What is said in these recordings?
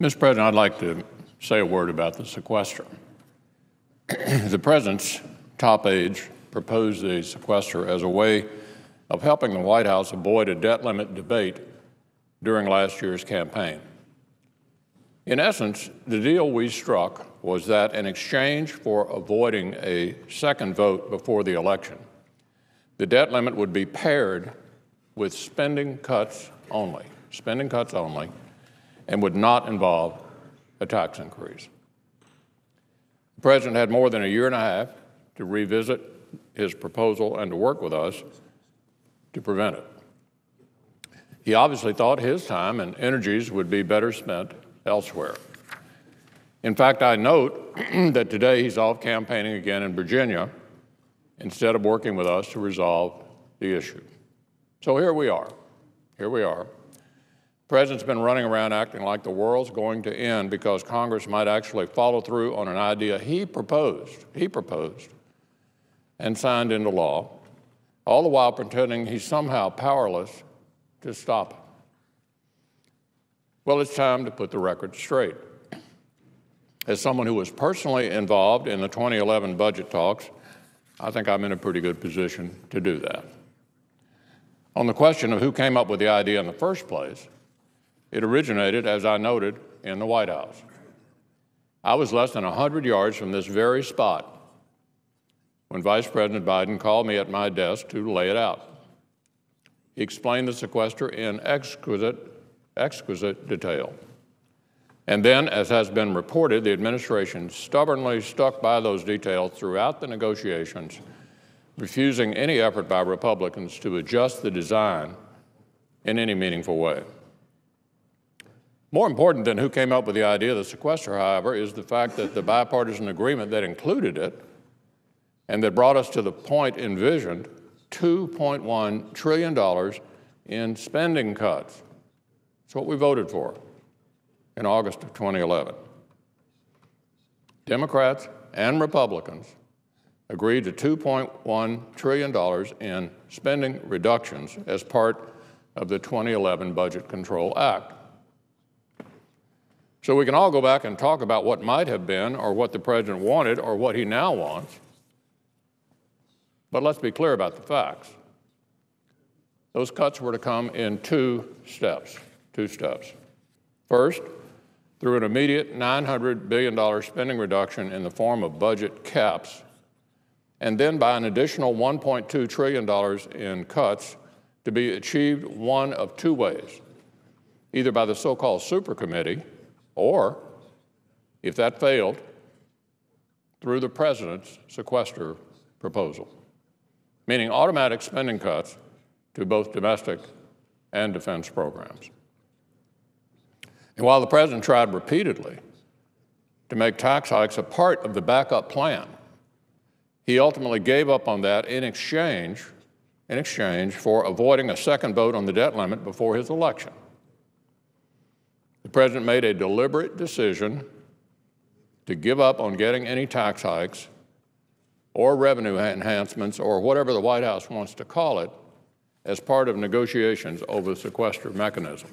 Mr. President, I'd like to say a word about the sequester. The President's top aides proposed the sequester as a way of helping the White House avoid a debt limit debate during last year's campaign. In essence, the deal we struck was that in exchange for avoiding a second vote before the election, the debt limit would be paired with spending cuts only, and would not involve a tax increase. The President had more than a year and a half to revisit his proposal and to work with us to prevent it. He obviously thought his time and energies would be better spent elsewhere. In fact, I note that today he's off campaigning again in Virginia instead of working with us to resolve the issue. So here we are. The President's been running around acting like the world's going to end because Congress might actually follow through on an idea he proposed and signed into law, all the while pretending he's somehow powerless to stop it. Well, it's time to put the record straight. As someone who was personally involved in the 2011 budget talks, I think I'm in a pretty good position to do that. On the question of who came up with the idea in the first place, it originated, as I noted, in the White House. I was less than 100 yards from this very spot when Vice President Biden called me at my desk to lay it out. He explained the sequester in exquisite detail. And then, as has been reported, the administration stubbornly stuck by those details throughout the negotiations, refusing any effort by Republicans to adjust the design in any meaningful way. More important than who came up with the idea of the sequester, however, is the fact that the bipartisan agreement that included it and that brought us to the point envisioned $2.1 trillion in spending cuts. That's what we voted for in August of 2011. Democrats and Republicans agreed to $2.1 trillion in spending reductions as part of the 2011 Budget Control Act. So we can all go back and talk about what might have been or what the President wanted or what he now wants, but let's be clear about the facts. Those cuts were to come in two steps. First, through an immediate $900 billion spending reduction in the form of budget caps, and then by an additional $1.2 trillion in cuts to be achieved one of two ways, either by the so-called supercommittee or, if that failed, through the President's sequester proposal, meaning automatic spending cuts to both domestic and defense programs. And while the President tried repeatedly to make tax hikes a part of the backup plan, he ultimately gave up on that in exchange for avoiding a second vote on the debt limit before his election. The President made a deliberate decision to give up on getting any tax hikes or revenue enhancements or whatever the White House wants to call it as part of negotiations over the sequester mechanism.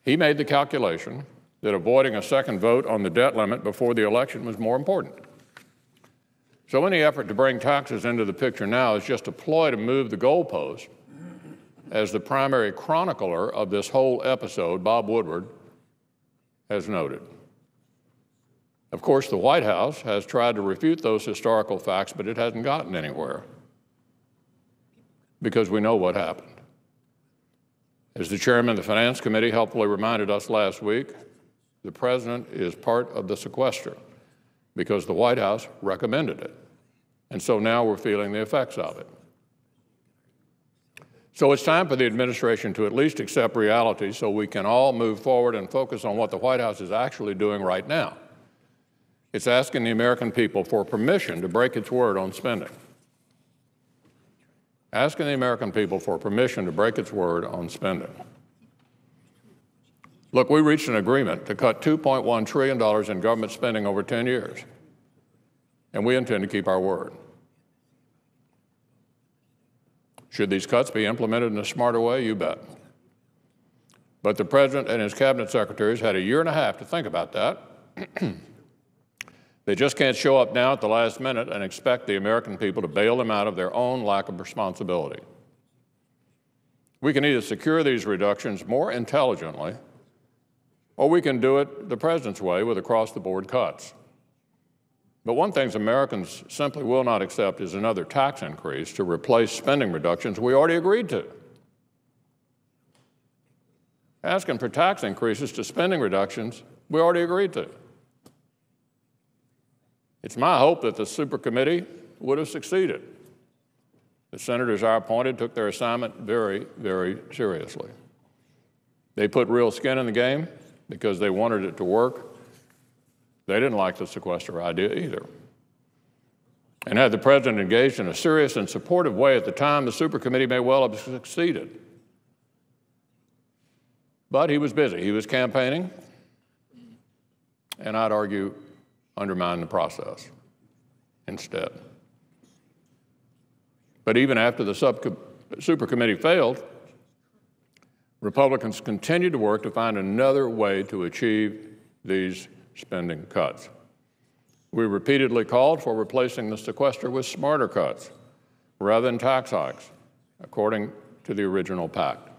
He made the calculation that avoiding a second vote on the debt limit before the election was more important. So any effort to bring taxes into the picture now is just a ploy to move the goalpost. As the primary chronicler of this whole episode, Bob Woodward, has noted. Of course, the White House has tried to refute those historical facts, but it hasn't gotten anywhere because we know what happened. As the chairman of the Finance Committee helpfully reminded us last week, the President is part of the sequester because the White House recommended it. And so now we're feeling the effects of it. So it's time for the administration to at least accept reality so we can all move forward and focus on what the White House is actually doing right now. It's asking the American people for permission to break its word on spending. Asking the American people for permission to break its word on spending. Look, we reached an agreement to cut $2.1 trillion in government spending over 10 years, and we intend to keep our word. Should these cuts be implemented in a smarter way? You bet. But the President and his cabinet secretaries had a year and a half to think about that. They just can't show up now at the last minute and expect the American people to bail them out of their own lack of responsibility. We can either secure these reductions more intelligently, or we can do it the President's way with across-the-board cuts. But one thing Americans simply will not accept is another tax increase to replace spending reductions we already agreed to. Asking for tax increases to spending reductions we already agreed to. It's my hope that the supercommittee would have succeeded. The senators I appointed took their assignment very, very seriously. They put real skin in the game because they wanted it to work. They didn't like the sequester idea either. And had the President engaged in a serious and supportive way at the time, the supercommittee may well have succeeded. But he was busy. He was campaigning, and I'd argue undermine the process instead. But even after the supercommittee failed, Republicans continued to work to find another way to achieve these spending cuts. We repeatedly called for replacing the sequester with smarter cuts rather than tax hikes, according to the original pact.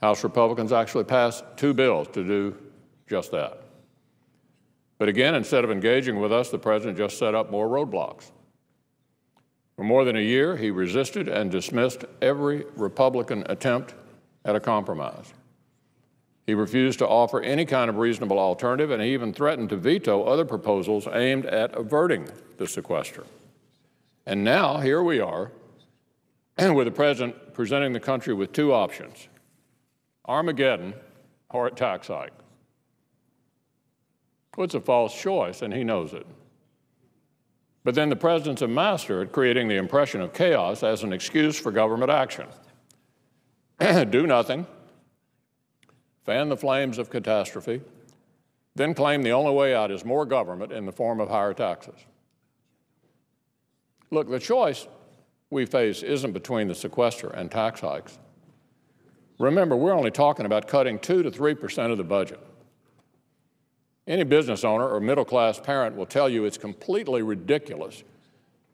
House Republicans actually passed 2 bills to do just that. But again, instead of engaging with us, the President just set up more roadblocks. For more than a year, he resisted and dismissed every Republican attempt at a compromise. He refused to offer any kind of reasonable alternative, and he even threatened to veto other proposals aimed at averting the sequester. And now, here we are, with the President presenting the country with 2 options: Armageddon or a tax hike. Well, it's a false choice, and he knows it. But then the President's a master at creating the impression of chaos as an excuse for government action. Do nothing, fan the flames of catastrophe, then claim the only way out is more government in the form of higher taxes. Look, the choice we face isn't between the sequester and tax hikes. Remember, we're only talking about cutting 2 to 3% of the budget. Any business owner or middle-class parent will tell you it's completely ridiculous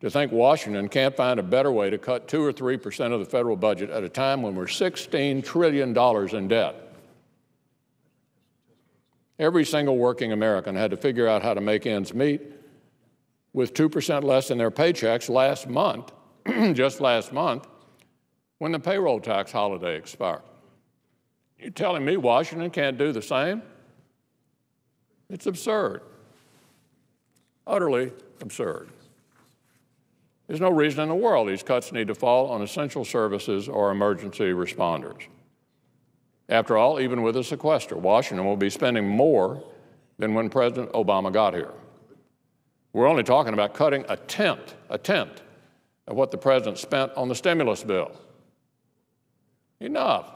to think Washington can't find a better way to cut 2 or 3% of the federal budget at a time when we're $16 trillion in debt. Every single working American had to figure out how to make ends meet with 2% less in their paychecks last month, just last month, when the payroll tax holiday expired. You're telling me Washington can't do the same? It's absurd, utterly absurd. There's no reason in the world these cuts need to fall on essential services or emergency responders. After all, even with a sequester, Washington will be spending more than when President Obama got here. We're only talking about cutting a tenth of what the President spent on the stimulus bill. Enough.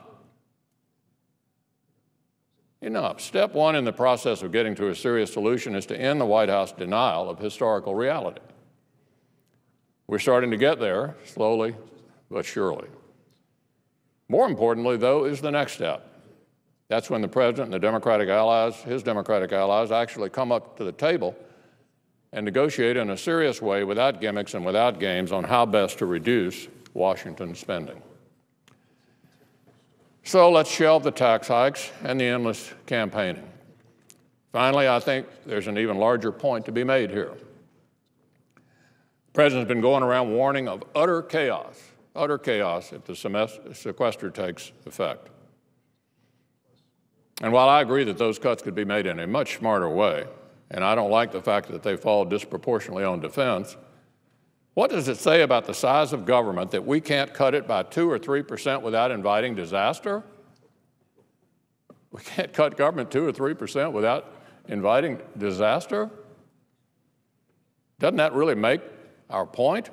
Enough. Step 1 in the process of getting to a serious solution is to end the White House denial of historical reality. We're starting to get there, slowly but surely. More importantly, though, is the next step. That's when the President and the Democratic allies, his Democratic allies, actually come up to the table and negotiate in a serious way, without gimmicks and without games, on how best to reduce Washington's spending. So let's shelve the tax hikes and the endless campaigning. Finally, I think there's an even larger point to be made here. The President's been going around warning of utter chaos if the sequester takes effect. And while I agree that those cuts could be made in a much smarter way, and I don't like the fact that they fall disproportionately on defense, what does it say about the size of government that we can't cut it by 2 or 3% without inviting disaster? We can't cut government 2 or 3% without inviting disaster? Doesn't that really make our point?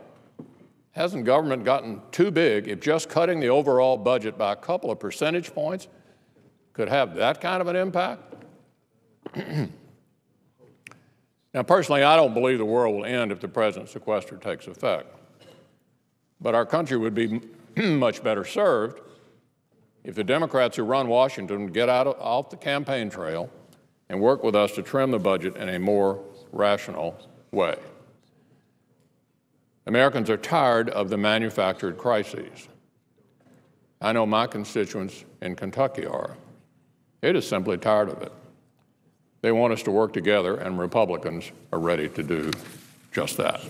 Hasn't government gotten too big if just cutting the overall budget by a couple of percentage points could have that kind of an impact? Now, personally, I don't believe the world will end if the President's sequester takes effect. But our country would be much better served if the Democrats who run Washington would get off the campaign trail and work with us to trim the budget in a more rational way. Americans are tired of the manufactured crises. I know my constituents in Kentucky are. It is simply tired of it. They want us to work together, and Republicans are ready to do just that.